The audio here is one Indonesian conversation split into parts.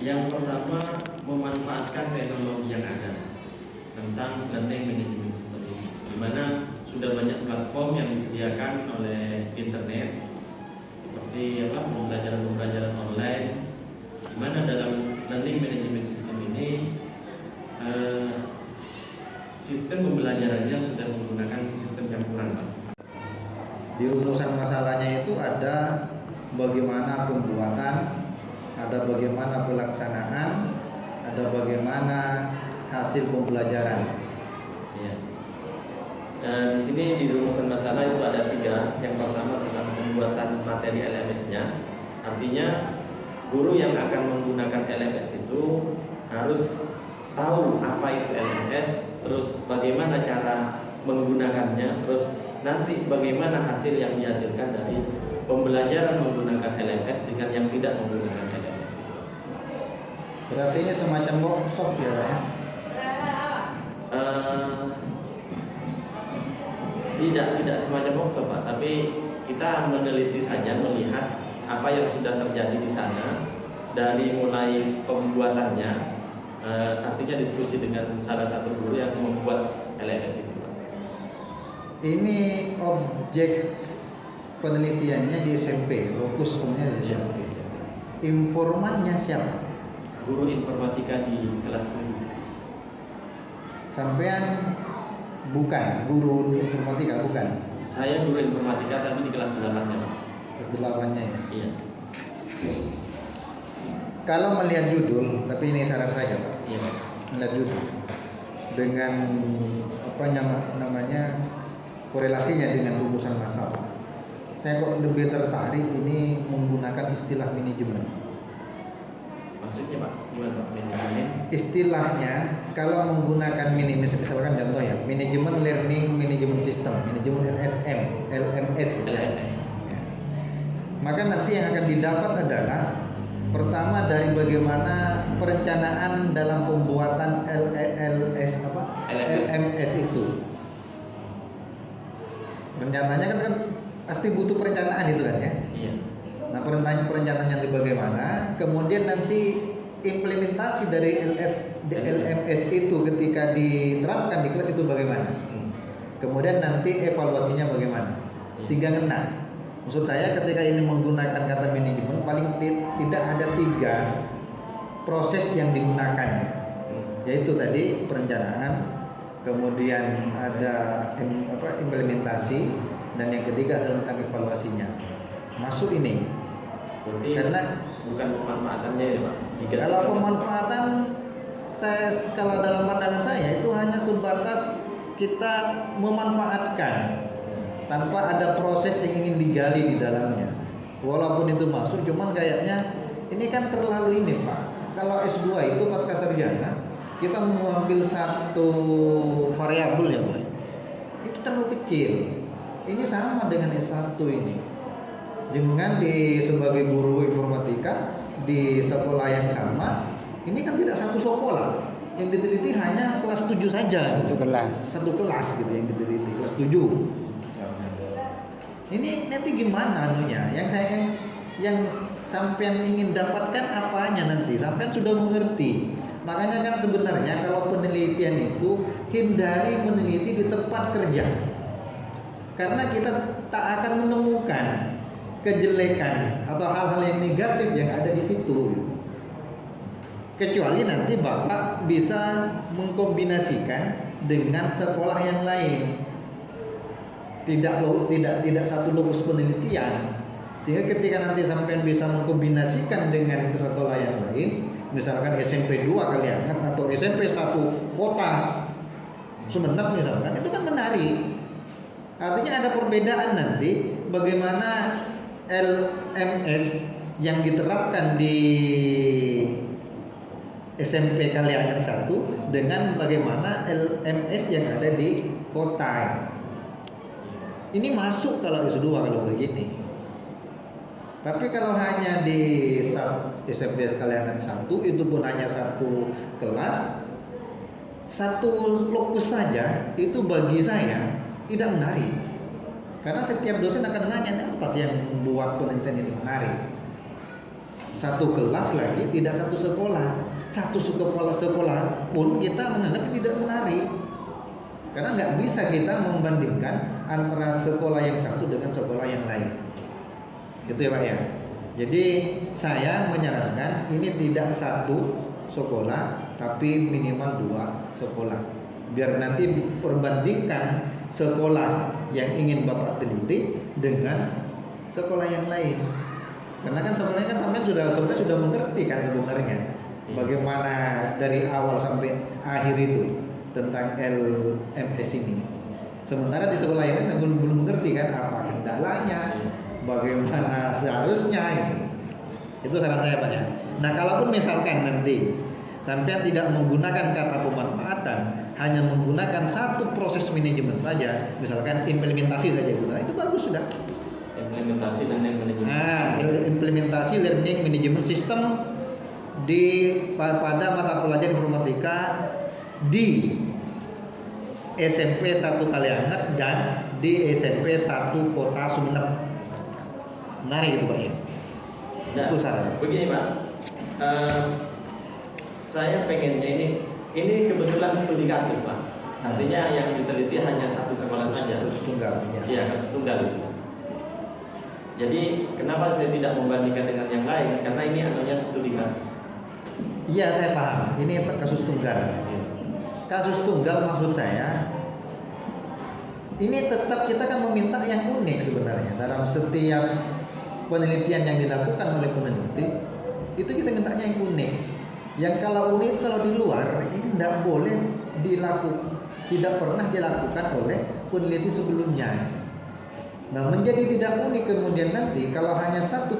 Yang pertama, memanfaatkan teknologi yang ada tentang learning management system ini, di mana sudah banyak platform yang disediakan oleh internet seperti pembelajaran online, di mana dalam learning management system ini sistem pembelajarannya sudah menggunakan sistem campuran, Pak. Di rumusan masalahnya itu ada bagaimana pembuatan, ada bagaimana pelaksanaan, ada bagaimana hasil pembelajaran. Ya. Di sini di rumusan masalah itu ada 3. Yang pertama tentang pembuatan materi LMS-nya. Artinya guru yang akan menggunakan LMS itu harus tahu apa itu LMS, terus bagaimana cara menggunakannya, terus nanti bagaimana hasil yang dihasilkan dari pembelajaran menggunakan LMS dengan yang tidak menggunakan LMS. Berarti ini semacam workshop ya, Pak? Tidak semacam workshop, Pak, tapi kita meneliti saja, melihat apa yang sudah terjadi di sana dari mulai pembuatannya. Artinya diskusi dengan salah satu guru yang membuat LMS itu, Pak. Ini objek penelitiannya di SMP, lokus umumnya di SMP. Informannya siapa? Guru informatika di kelas 7. Sampean bukan guru informatika, bukan? Saya guru informatika tapi di kelas 8-nya, Pak. Kelas 8-nya ya? Iya. Kalau melihat judul, tapi ini saran saya, Pak. Iya, Pak. Melihat judul dengan apa namanya korelasinya dengan rumusan masalah, saya kok lebih tertarik ini menggunakan istilah manajemen. Maksudnya, Pak, gimana, Pak? Manajemen? Istilahnya kalau menggunakan misalkan contoh ya, manajemen learning management system, manajemen LSM, LMS gitu. LMS. Ya. Maka nanti yang akan didapat adalah pertama dari bagaimana perencanaan dalam pembuatan LMS itu. Rencananya kan pasti butuh perencanaan itu kan ya. Iya. Nah, perencanaannya itu bagaimana, kemudian nanti implementasi dari LMS itu ketika diterapkan di kelas itu bagaimana, kemudian nanti evaluasinya bagaimana sehingga kena. Maksud saya ketika ini menggunakan kata manajemen paling tidak ada 3 proses yang digunakan, yaitu tadi perencanaan, kemudian ada implementasi, dan yang ketiga adalah tentang evaluasinya. Masuk ini. Berarti Karena bukan pemanfaatannya ya, Pak. Kalau pemanfaatan kalau dalam pandangan saya itu hanya sebatas kita memanfaatkan tanpa ada proses yang ingin digali di dalamnya. Walaupun itu masuk, cuman kayaknya ini kan terlalu ini, Pak. Kalau S2 itu pasca sarjana kita mengambil satu variabel ya, Pak. Itu terlalu kecil. Ini sama dengan S1 ini. Dengan sebagai guru informatika di sekolah yang sama, ini kan tidak satu sekolah. Yang diteliti hanya kelas 7 saja. Satu kelas gitu yang diteliti, kelas 7 misalnya. Ini nanti gimana anunya? Yang sampean ingin dapatkan apanya nanti? Sampean sudah mengerti. Makanya kan sebenarnya kalau penelitian itu hindari meneliti di tempat kerja. Karena kita tak akan menemukan kejelekan atau hal-hal yang negatif yang ada di situ. Kecuali nanti Bapak bisa mengkombinasikan dengan sekolah yang lain. Tidak satu lokus penelitian. Sehingga ketika nanti sampai bisa mengkombinasikan dengan sekolah yang lain, misalkan SMP 2 kalian kan, atau SMP 1 kota Sumeneb misalkan, itu kan menarik. Artinya ada perbedaan nanti bagaimana LMS yang diterapkan di SMP Kaliangan 1 dengan bagaimana LMS yang ada di kota. Ini masuk kalau S2 kalau begini. Tapi kalau hanya di SMP Kaliangan 1 itu pun hanya satu kelas, satu lokus saja, itu bagi saya tidak menarik. Karena setiap dosen akan nanya, apa sih yang membuat penelitian ini menarik? satu kelas lagi tidak satu sekolah. Satu sekolah pun kita menganggap tidak menarik. Karena nggak bisa kita membandingkan antara sekolah yang satu dengan sekolah yang lain. Gitu ya Pak ya. Jadi saya menyarankan ini tidak satu sekolah tapi minimal 2 sekolah. Biar nanti perbandingkan sekolah yang ingin Bapak teliti dengan sekolah yang lain. Karena kan sebenarnya kan sampai sudah mengerti kan sebenarnya bagaimana dari awal sampai akhir itu tentang LMS ini. Sementara di sekolah yang lain belum mengerti kan apa kendalanya, bagaimana seharusnya gitu. Itu saran saya Pak ya. Nah kalaupun misalkan nanti sampai tidak menggunakan kata pemanfaatan, hanya menggunakan satu proses manajemen saja, misalkan implementasi saja itu bagus sudah. Implementasi learning management. Implementasi learning management system pada mata pelajaran informatika di SMP 1 Kalianget dan di SMP 1 Kota Sumeneb. Menarik itu Pak ya. Nah, itu saran. Begini Pak, saya pengennya ini kebetulan studi kasus Pak. Artinya yang diteliti hanya satu sekolah saja. Kasus tunggal. Iya, kasus tunggal. Jadi kenapa saya tidak membandingkan dengan yang lain? Karena ini adanya studi kasus. Iya saya paham. Ini kasus tunggal. Kasus tunggal maksud saya. Ini tetap kita kan meminta yang unik sebenarnya dalam setiap penelitian yang dilakukan oleh peneliti. Itu kita mintanya yang unik. Yang kalau unik kalau di luar ini tidak boleh tidak pernah dilakukan oleh peneliti sebelumnya. Nah menjadi tidak unik kemudian nanti kalau hanya satu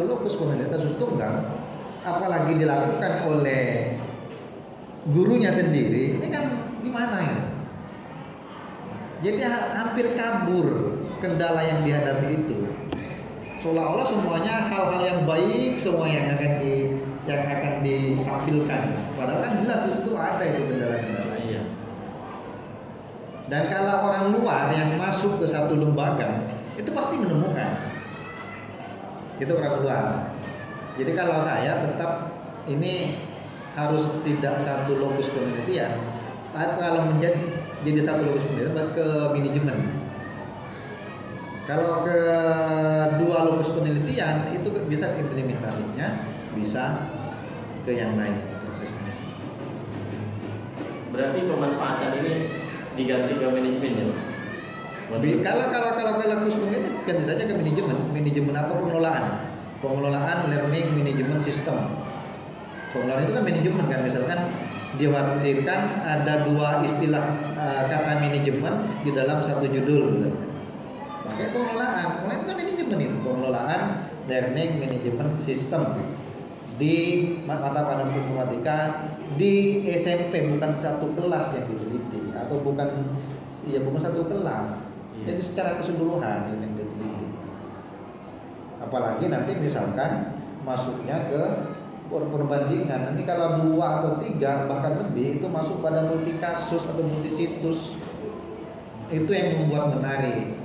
lokus penelitian kasus tunggal, apalagi dilakukan oleh gurunya sendiri, ini kan gimana ini? Jadi hampir kabur kendala yang dihadapi itu. Seolah-olah semuanya hal-hal yang baik semua yang akan ditampilkan. Padahal kan jelas di situ ada itu kendala-kendala. Iya. Dan kalau orang luar yang masuk ke satu lembaga itu pasti menemukan. Itu orang luar. Jadi kalau saya tetap ini harus tidak satu lokus penelitian, tapi kalau jadi satu lokus penelitian ke manajemen. Kalau ke 2 lokus penelitian itu bisa implementasinya, bisa ke yang lain prosesnya. Berarti pemanfaatan ini diganti ke manajemen ya? Kalau lokus penelitian ganti saja ke manajemen atau pengelolaan learning management system. Pengelolaan itu kan manajemen kan, misalkan dikhawatirkan ada 2 istilah kata manajemen di dalam satu judul misalkan. Pakai pengelolaan itu kan manajemen itu, pengelolaan learning management system di mata pelajaran informatika di SMP, bukan satu kelas yang diteliti atau bukan satu kelas. Jadi secara keseluruhan yang diteliti. Apalagi nanti misalkan masuknya ke perbandingan, nanti kalau 2 atau 3 bahkan lebih itu masuk pada multi kasus atau multi situs, itu yang membuat menarik.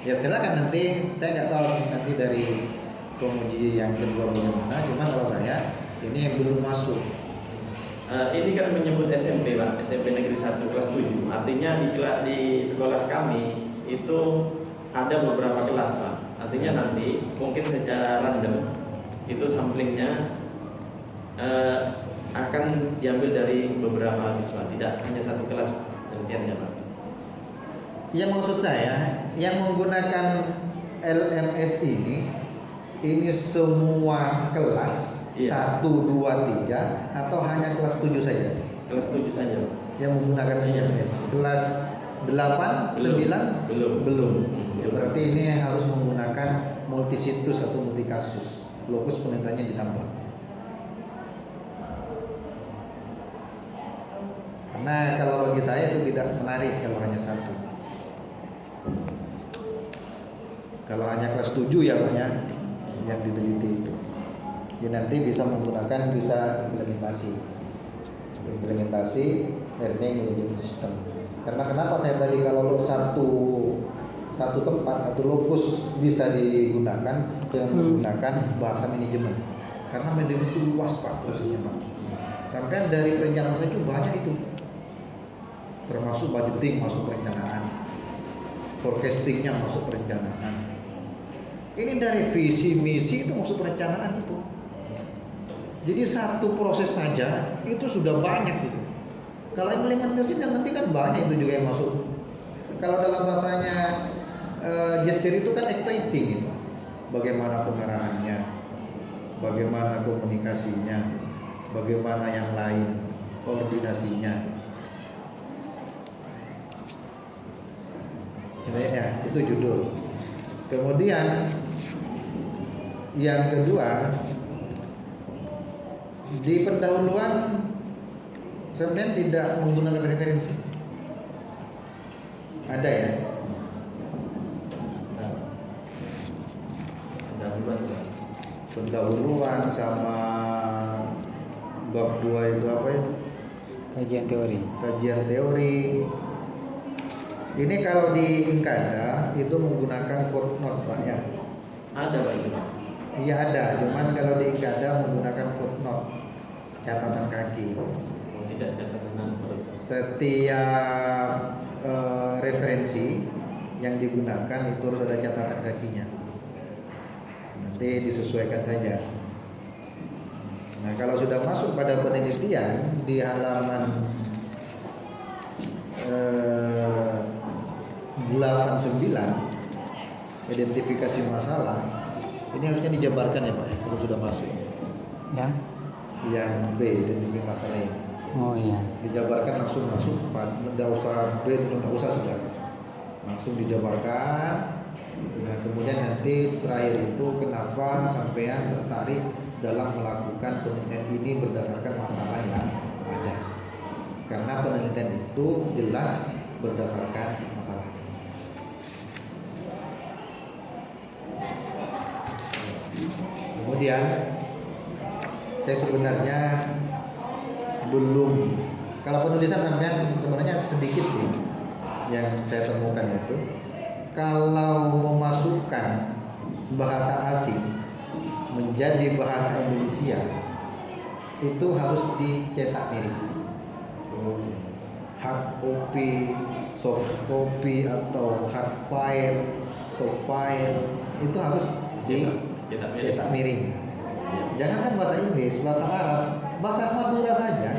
Ya silakan nanti, saya nggak tahu nanti dari penguji yang kedua bagaimana, cuman kalau saya ini yang belum masuk. Ini kan menyebut SMP Pak, SMP Negeri 1 kelas 7. Artinya di sekolah kami itu ada beberapa kelas Pak. Artinya nanti mungkin secara random itu samplingnya akan diambil dari beberapa siswa, tidak hanya satu kelas penelitiannya Pak. Ya maksud saya yang menggunakan LMS ini semua kelas 1, 2, 3 atau hanya kelas 7 saja? Kelas 7 saja yang menggunakan LMS. Kelas 8, 9 belum. Ya, berarti ini harus menggunakan multi situs atau multi kasus. Lokus penelitiannya ditambah. Karena kalau bagi saya itu tidak menarik kalau hanya satu. Kalau hanya kelas 7 ya Pak ya yang diteliti itu. Ya nanti bisa menggunakan implementasi learning management system. Karena kenapa saya tadi kalau satu satu tempat, satu lokus bisa digunakan dengan menggunakan bahasa manajemen. Karena manajemen itu luas Pak prosesnya Pak. Sampai dari perencanaan saja banyak itu. Termasuk budgeting masuk perencanaan, forecastingnya masuk perencanaan. Ini dari visi misi itu masuk perencanaan itu. Jadi satu proses saja itu sudah banyak gitu. Kalau implementasinya nanti kan banyak itu juga yang masuk. Kalau dalam bahasanya gesture itu kan activating gitu. Bagaimana pengarahannya, bagaimana komunikasinya, bagaimana yang lain, koordinasinya. Ya, itu judul. Kemudian yang kedua, di pendahuluan sebenarnya tidak menggunakan referensi. Ada ya? Pendahuluan sama bab 2 itu apa ya? Kajian teori. Kajian teori. Ini kalau di Inkada itu menggunakan footnote Pak ya. Ada Pak itu Pak. Iya ada, cuman kalau di Inkada menggunakan footnote, catatan kaki. Oh, tidak ada catatan itu. Setiap referensi yang digunakan itu harus ada catatan kakinya. Nanti disesuaikan saja. Nah kalau sudah masuk pada penelitian di halaman 89 identifikasi masalah, ini harusnya dijabarkan ya Pak ya, kalau sudah masuk. Yang B identifikasi masalah ini. Oh iya. Dijabarkan langsung masuk, Pak. Tidak usah B, tidak usah sudah. Langsung dijabarkan. Nah, kemudian nanti terakhir itu kenapa sampean tertarik dalam melakukan penelitian ini berdasarkan masalah yang ada. Karena penelitian itu jelas berdasarkan masalah. Kemudian saya sebenarnya belum, kalau penulisan sampean sebenarnya sedikit sih yang saya temukan itu, kalau memasukkan bahasa asing menjadi bahasa Indonesia itu harus dicetak mirip. Hard copy, soft copy atau hard file, soft file itu harus dicetak miring. Jangankan bahasa Inggris, bahasa Arab, bahasa Madura saja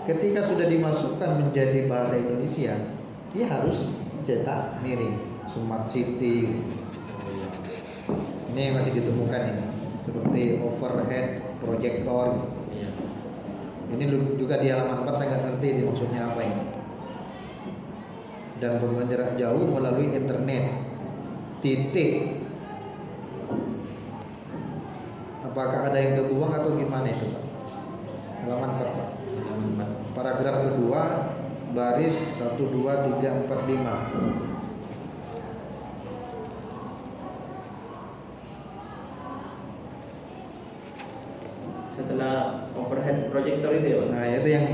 ketika sudah dimasukkan menjadi bahasa Indonesia, dia harus cetak miring. Smart City ini masih ditemukan ini, seperti overhead projector. Ini juga di halaman 4 saya nggak ngerti ini maksudnya apa ini. Dan pembelajaran jarak jauh melalui internet. Titik. Apakah ada yang kebuang atau gimana itu Pak? Halaman 4 Pak. Paragraf kedua, baris 1, 2, 3, 4, 5. Setelah overhead projector itu ya Pak? Nah itu yang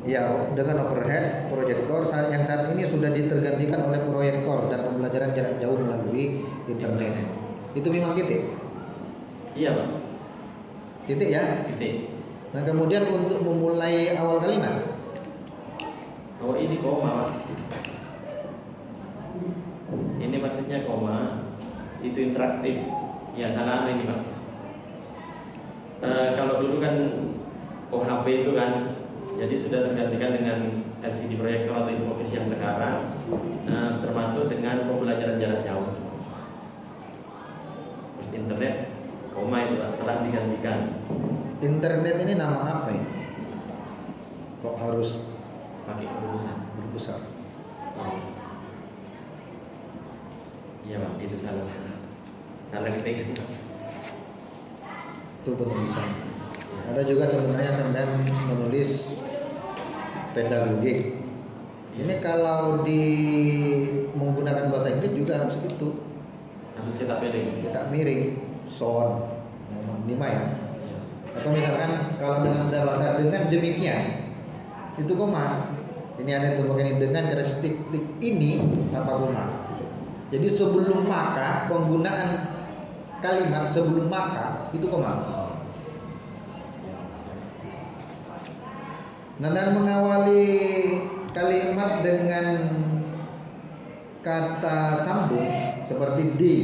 ya dengan overhead projector yang saat ini sudah ditergantikan oleh proyektor dan pembelajaran jarak jauh melalui internet. Itu memang titik? Iya Pak. Titik ya? Titik. Nah kemudian untuk memulai awal kalimat, Oh ini koma Pak. Ini maksudnya koma. Itu interaktif. Ya salah ini Pak. Kalau dulu kan OHP itu kan, jadi sudah tergantikan dengan LCD proyektor atau infocus yang sekarang, termasuk dengan pembelajaran jarak jauh. Terus internet, koma itu telah digantikan. internet ini nama apa ya? Kok harus Pakai kerubusan. berbesar? Iya Pak, itu salah. Salah ketik. Itu penulisan. Ada juga sebenarnya sampean menulis pedagogik. Ini kalau di menggunakan bahasa Inggris juga harus gitu. Harus cetak miring. Cetak miring, son, 5 ya. Atau misalkan kalau dengan bahasa dengan demikian, itu koma. Ini ada temukan ini dengan garis titik ini tanpa koma. Jadi sebelum maka, penggunaan kalimat sebelum maka itu koma. Nah, dan mengawali kalimat dengan kata sambung seperti di,